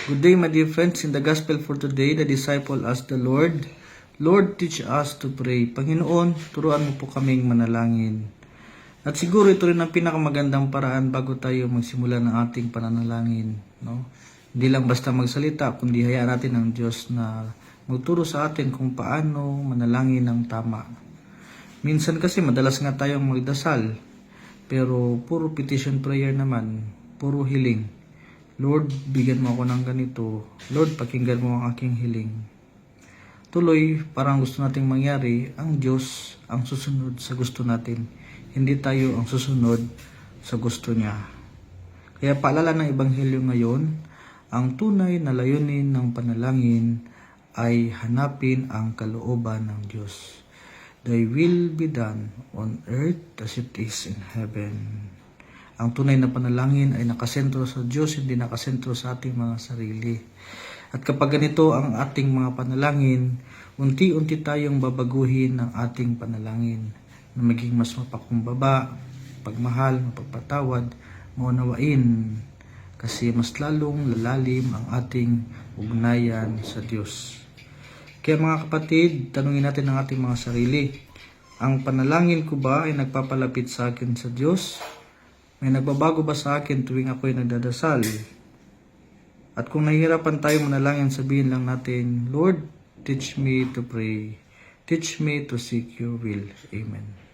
Good day, my dear friends. In the gospel for today, the disciple asked the Lord, Lord, teach us to pray. Panginoon, turuan mo po kaming manalangin. At siguro ito rin ang pinakamagandang paraan bago tayo magsimula ng ating pananalangin. No? Hindi lang basta magsalita, kundi hayaan natin ang Diyos na magturo sa atin kung paano manalangin ng tama. Minsan kasi madalas nga tayong magdasal, pero puro petition prayer naman, puro hiling. Lord, bigyan mo ako ng ganito. Lord, pakinggan mo ang aking hiling. Tuloy, parang gusto nating mangyari, ang Diyos ang susunod sa gusto natin. Hindi tayo ang susunod sa gusto niya. Kaya paalala ng Ebanghelyo ngayon, ang tunay na layunin ng panalangin ay hanapin ang kalooban ng Diyos. Thy will be done on earth as it is in heaven. Ang tunay na panalangin ay nakasentro sa Diyos, hindi nakasentro sa ating mga sarili. At kapag ganito ang ating mga panalangin, unti-unti tayong babaguhin ng ating panalangin na maging mas mapakumbaba, pagmahal, mapagpatawad, maunawain, kasi mas lalong lalalim ang ating ugnayan sa Diyos. Kaya mga kapatid, tanungin natin ang ating mga sarili, ang panalangin ko ba ay nagpapalapit sa akin sa Diyos? May nagbabago ba sa akin tuwing ako'y nagdadasal? At kung nahihirapan tayo manalangin, sabihin lang natin, Lord, teach me to pray. Teach me to seek your will. Amen.